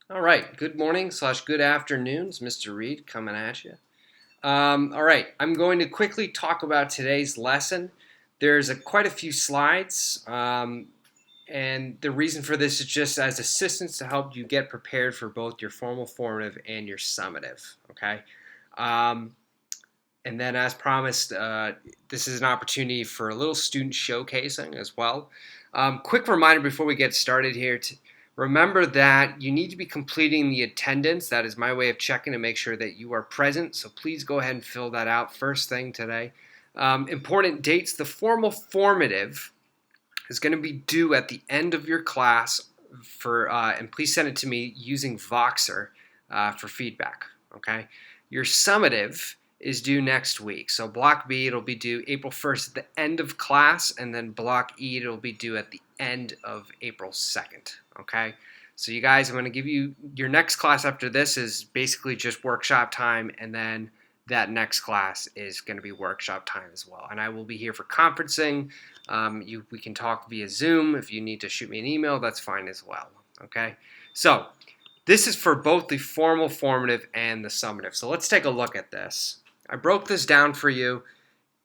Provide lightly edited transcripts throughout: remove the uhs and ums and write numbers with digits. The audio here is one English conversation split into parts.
All right. Good morning slash good afternoons, Mr. Reed, coming at you. All right. I'm going to quickly talk about today's lesson. There's quite a few slides, and the reason for this is just as assistance to help you get prepared for both your formal, formative, and your summative. Okay. Um, and then, as promised, this is an opportunity for a little student showcasing as well. Quick reminder before we get started here to remember that you need to be completing the attendance. That is my way of checking to make sure that you are present. So please go ahead and fill that out first thing today. Important dates: the formal formative is going to be due at the end of your class and please send it to me using Voxer for feedback. Okay, your summative is due next week. So block B, it'll be due April 1st at the end of class, and then block E, it'll be due at the end of April 2nd. Okay, so you guys, I'm going to give you your next class after this is basically just workshop time, and then that next class is going to be workshop time as well. And I will be here for conferencing. We can talk via Zoom. If you need to shoot me an email, that's fine as well. Okay, so this is for both the formal, formative, and the summative. So let's take a look at this. I broke this down for you.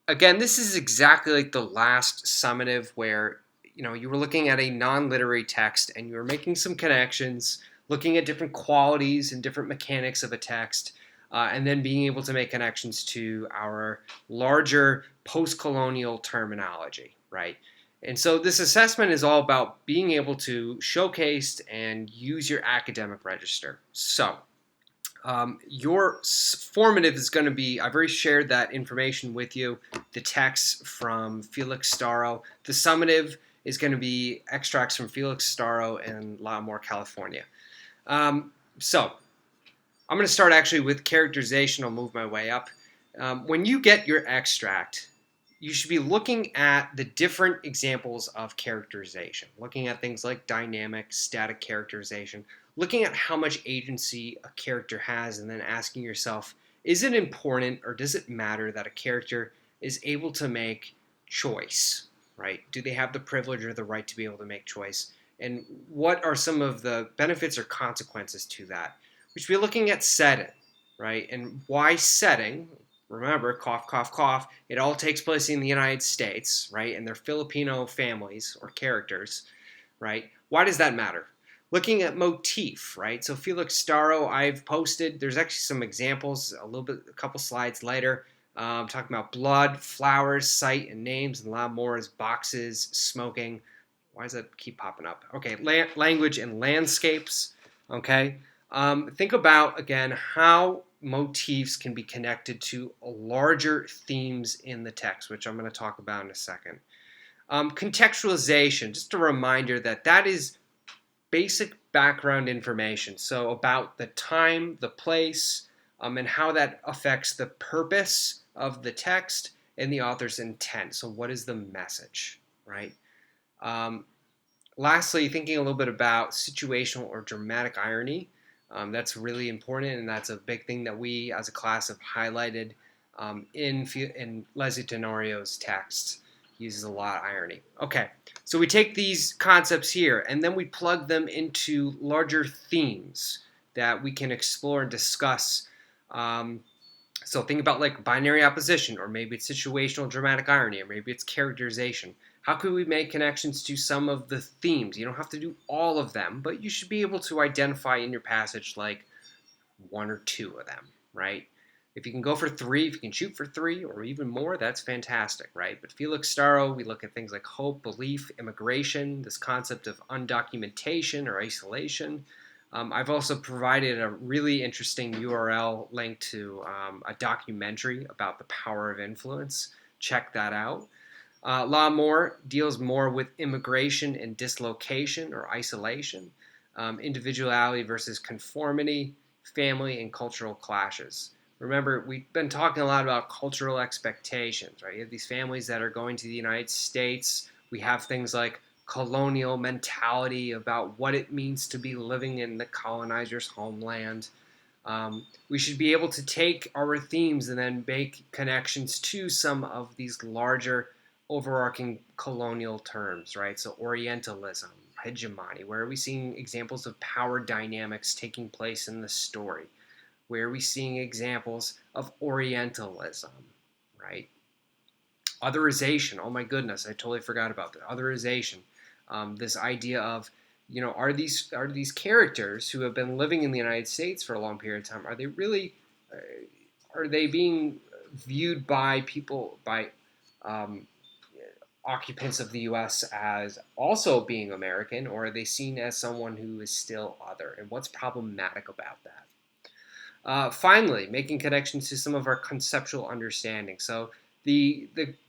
Again, this is exactly like the last summative where you were looking at a non-literary text and you were making some connections, looking at different qualities and different mechanics of a text, and then being able to make connections to our larger post-colonial terminology, right? And so this assessment is all about being able to showcase and use your academic register. So your formative is going to be, I've already shared that information with you, the text from Felix Starro. The summative is going to be extracts from Felix Starro and Lattimore, California. So I'm going to start actually with characterization. I'll move my way up. When you get your extract, you should be looking at the different examples of characterization, looking at things like dynamic, static characterization, looking at how much agency a character has, and then asking yourself, is it important or does it matter that a character is able to make choice, right? Do they have the privilege or the right to be able to make choice? And what are some of the benefits or consequences to that? We should be looking at setting, right? And why setting? Remember, cough, cough, cough, it all takes place in the United States, right? And they're Filipino families or characters, right? Why does that matter? Looking at motif, right? So Felix Starro, I've posted, there's actually some examples a couple slides later, talking about blood, flowers, sight, and names, and a lot more is boxes, smoking. Why does that keep popping up? Okay, language and landscapes, okay? Think about, again, how motifs can be connected to larger themes in the text, which I'm going to talk about in a second. Contextualization, just a reminder that is basic background information. So about the time, the place, and how that affects the purpose of the text and the author's intent. So what is the message, right? Lastly, thinking a little bit about situational or dramatic irony. That's really important, and that's a big thing that we as a class have highlighted in Leslie Tenorio's text. He uses a lot of irony. Okay, so we take these concepts here, and then we plug them into larger themes that we can explore and discuss. So think about like binary opposition, or maybe it's situational dramatic irony, or maybe it's characterization. How could we make connections to some of the themes? You don't have to do all of them, but you should be able to identify in your passage like one or two of them, right? If you can go for three, if you can shoot for three or even more, that's fantastic, right? But Felix Starro, we look at things like hope, belief, immigration, this concept of undocumentation or isolation. I've also provided a really interesting URL link to a documentary about the power of influence. Check that out. Law deals more with immigration and dislocation or isolation, individuality versus conformity, family and cultural clashes. Remember, we've been talking a lot about cultural expectations, right? You have these families that are going to the United States. We have things like colonial mentality about what it means to be living in the colonizer's homeland. We should be able to take our themes and then make connections to some of these larger overarching colonial terms, right? So Orientalism, hegemony? Where are we seeing examples of power dynamics taking place in the story? Where are we seeing examples of Orientalism, right? Otherization. Oh my goodness, I totally forgot about that. Otherization. This idea of, are these characters who have been living in the United States for a long period of time, are they really, are they being viewed by people, by um, occupants of the U.S. as also being American, or are they seen as someone who is still other? And what's problematic about that? Finally, making connections to some of our conceptual understanding. So the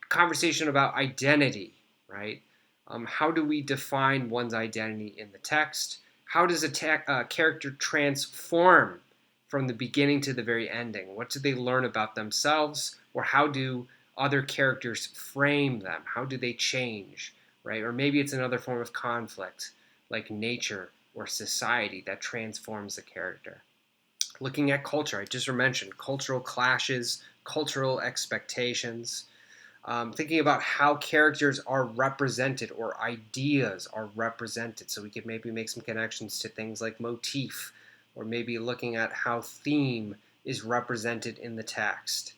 conversation about identity, right? How do we define one's identity in the text? How does a character transform from the beginning to the very ending? What do they learn about themselves, or how do other characters frame them? How do they change, right? Or maybe it's another form of conflict, like nature or society, that transforms the character. Looking at culture, I just mentioned cultural clashes, cultural expectations, thinking about how characters are represented or ideas are represented. So we could maybe make some connections to things like motif, or maybe looking at how theme is represented in the text.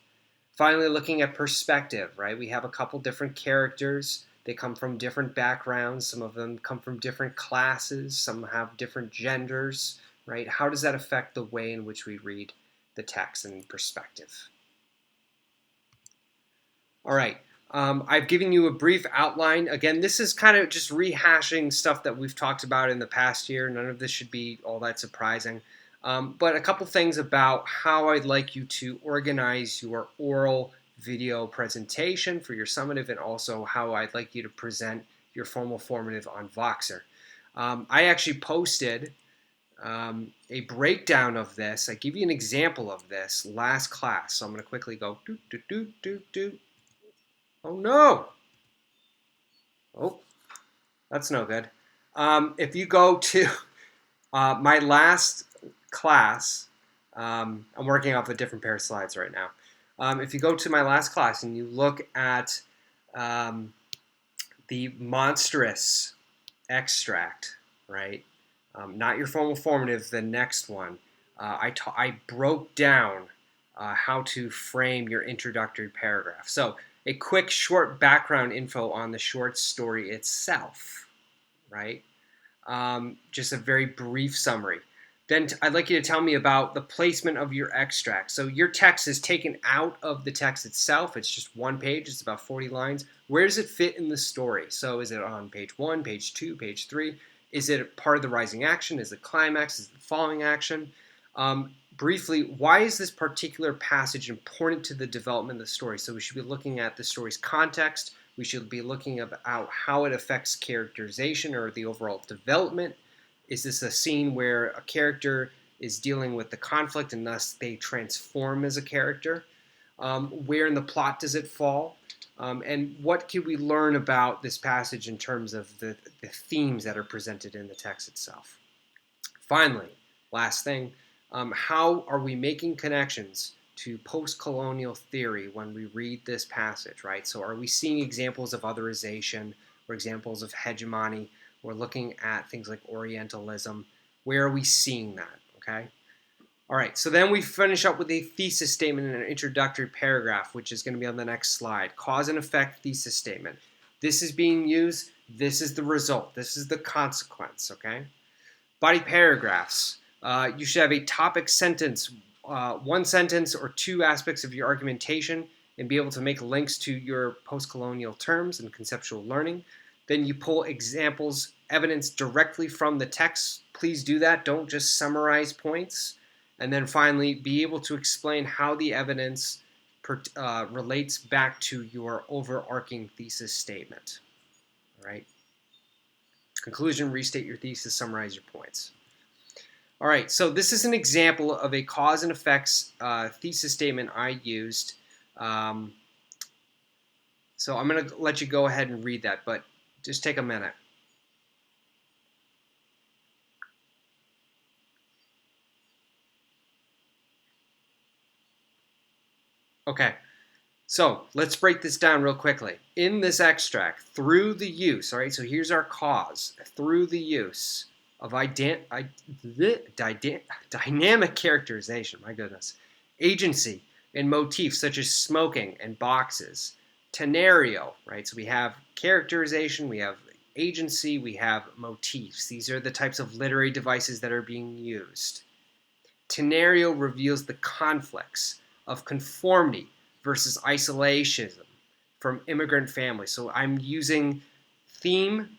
Finally, looking at perspective, right? We have a couple different characters. They come from different backgrounds. Some of them come from different classes. Some have different genders, right? How does that affect the way in which we read the text and perspective? All right. I've given you a brief outline. Again, this is kind of just rehashing stuff that we've talked about in the past year. None of this should be all that surprising. But a couple things about how I'd like you to organize your oral video presentation for your summative, and also how I'd like you to present your formal formative on Voxer. I actually posted a breakdown of this. I give you an example of this last class. So I'm going to quickly go do, do, do, do, do. Oh no! Oh, that's no good. If you go to my last class, I'm working off a different pair of slides right now. If you go to my last class and you look at the monstrous extract, right? Not your formal formative, the next one. I broke down how to frame your introductory paragraph. So a quick short background info on the short story itself, right? Just a very brief summary. Then I'd like you to tell me about the placement of your extract. So your text is taken out of the text itself. It's just one page. It's about 40 lines. Where does it fit in the story? So is it on page 1, page 2, page 3? Is it part of the rising action? Is it climax? Is it the following action? Briefly, why is this particular passage important to the development of the story? So we should be looking at the story's context. We should be looking at how it affects characterization or the overall development. Is this a scene where a character is dealing with the conflict and thus they transform as a character? Where in the plot does it fall? And what can we learn about this passage in terms of the themes that are presented in the text itself? Finally, last thing, how are we making connections to post-colonial theory when we read this passage, right? So are we seeing examples of otherization or examples of hegemony? We're looking at things like Orientalism. Where are we seeing that, okay? All right, so then we finish up with a thesis statement and an introductory paragraph, which is going to be on the next slide. Cause and effect thesis statement. This is being used. This is the result. This is the consequence, okay? Body paragraphs. You should have a topic sentence, one sentence or two aspects of your argumentation, and be able to make links to your post-colonial terms and conceptual learning. Then you pull examples, evidence directly from the text. Please do that. Don't just summarize points. And then finally, be able to explain how the evidence relates back to your overarching thesis statement. All right. Conclusion, restate your thesis, summarize your points. All right, so this is an example of a cause and effects thesis statement I used. So I'm going to let you go ahead and read that, but just take a minute. Okay, So let's break this down real quickly. In this extract, through the use, all right, so here's our cause, through the use of dynamic characterization, my goodness, agency and motifs such as smoking and boxes, tenario, right, so we have characterization, we have agency, we have motifs. These are the types of literary devices that are being used. Tenario reveals the conflicts of conformity versus isolationism from immigrant families. So I'm using different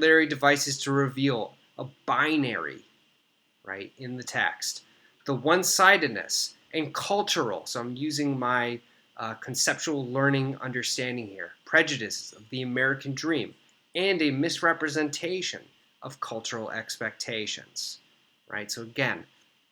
literary devices to reveal a binary, right, in the text. The one-sidedness and cultural. So I'm using my conceptual learning understanding here. Prejudices of the American dream and a misrepresentation of cultural expectations, right? So again,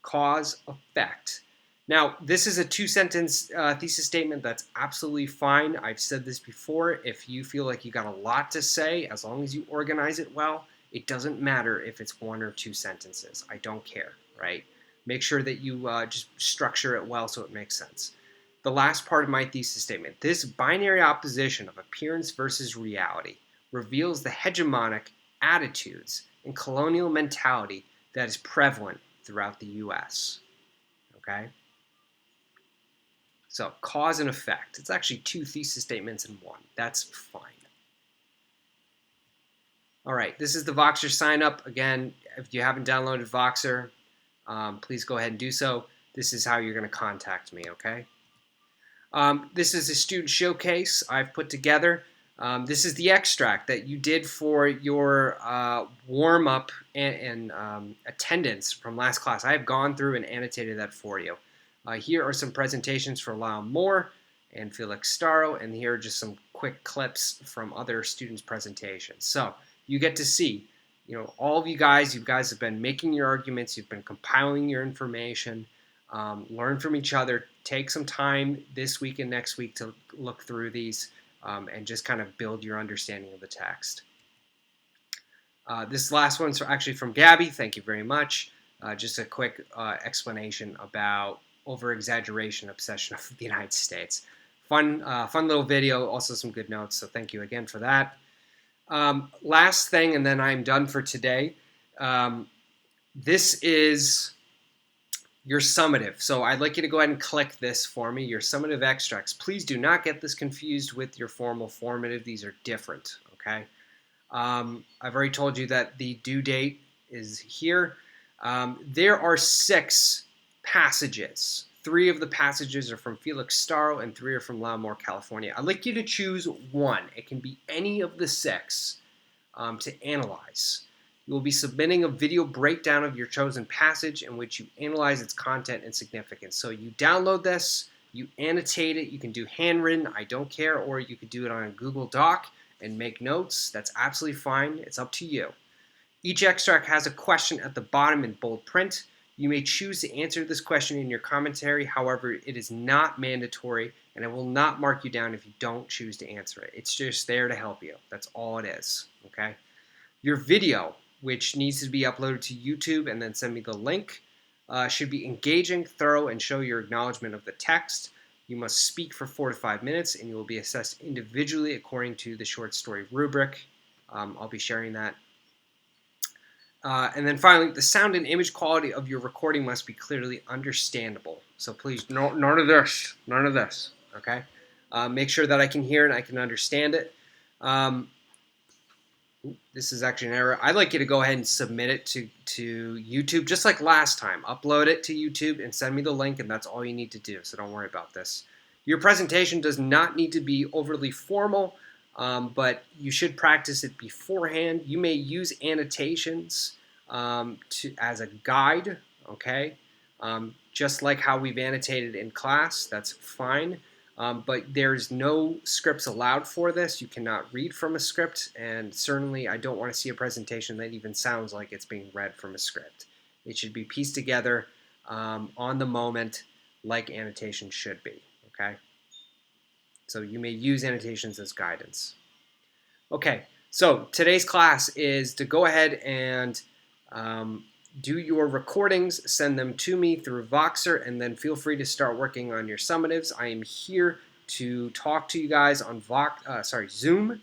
cause, effect. Now, this is a two-sentence thesis statement. That's absolutely fine. I've said this before. If you feel like you got a lot to say, as long as you organize it well, it doesn't matter if it's one or two sentences. I don't care, right? Make sure that you just structure it well so it makes sense. The last part of my thesis statement, this binary opposition of appearance versus reality reveals the hegemonic attitudes and colonial mentality that is prevalent throughout the U.S. Okay? So, cause and effect. It's actually two thesis statements in one. That's fine. All right, this is the Voxer sign up. Again, if you haven't downloaded Voxer, please go ahead and do so. This is how you're going to contact me, okay? This is a student showcase I've put together. This is the extract that you did for your warm-up and attendance from last class. I have gone through and annotated that for you. Here are some presentations for Lyle Moore and Felix Starro, and here are just some quick clips from other students' presentations. So you get to see, all of you guys have been making your arguments, you've been compiling your information, learn from each other, take some time this week and next week to look through these and just kind of build your understanding of the text. This last one's actually from Gabby. Thank you very much. Just a quick explanation about over-exaggeration obsession of the United States. Fun little video, also some good notes, so thank you again for that. Last thing, and then I'm done for today. This is your summative. So I'd like you to go ahead and click this for me, your summative extracts. Please do not get this confused with your formal formative. These are different, okay? I've already told you that the due date is here. There are 6 passages. 3 of the passages are from Felix Starro and 3 are from Lyle Moore, California. I'd like you to choose one. It can be any of the 6 to analyze. You will be submitting a video breakdown of your chosen passage in which you analyze its content and significance. So you download this, you annotate it, you can do handwritten, I don't care, or you could do it on a Google Doc and make notes. That's absolutely fine. It's up to you. Each extract has a question at the bottom in bold print. You may choose to answer this question in your commentary. However, it is not mandatory, and I will not mark you down if you don't choose to answer it. It's just there to help you. That's all it is, okay? Your video, which needs to be uploaded to YouTube and then send me the link, should be engaging, thorough, and show your acknowledgement of the text. You must speak for 4 to 5 minutes, and you will be assessed individually according to the short story rubric. I'll be sharing that. And then finally, the sound and image quality of your recording must be clearly understandable. So please, none of this, okay? Make sure that I can hear and I can understand it. This is actually an error. I'd like you to go ahead and submit it to YouTube, just like last time. Upload it to YouTube and send me the link, and that's all you need to do, so don't worry about this. Your presentation does not need to be overly formal, but you should practice it beforehand. You may use annotations as a guide, okay? Just like how we've annotated in class, that's fine. But there's no scripts allowed for this. You cannot read from a script, and certainly I don't want to see a presentation that even sounds like it's being read from a script. It should be pieced together on the moment like annotations should be, okay? So you may use annotations as guidance. Okay, so today's class is to go ahead and do your recordings, send them to me through Voxer, and then feel free to start working on your summatives. I am here to talk to you guys on Zoom.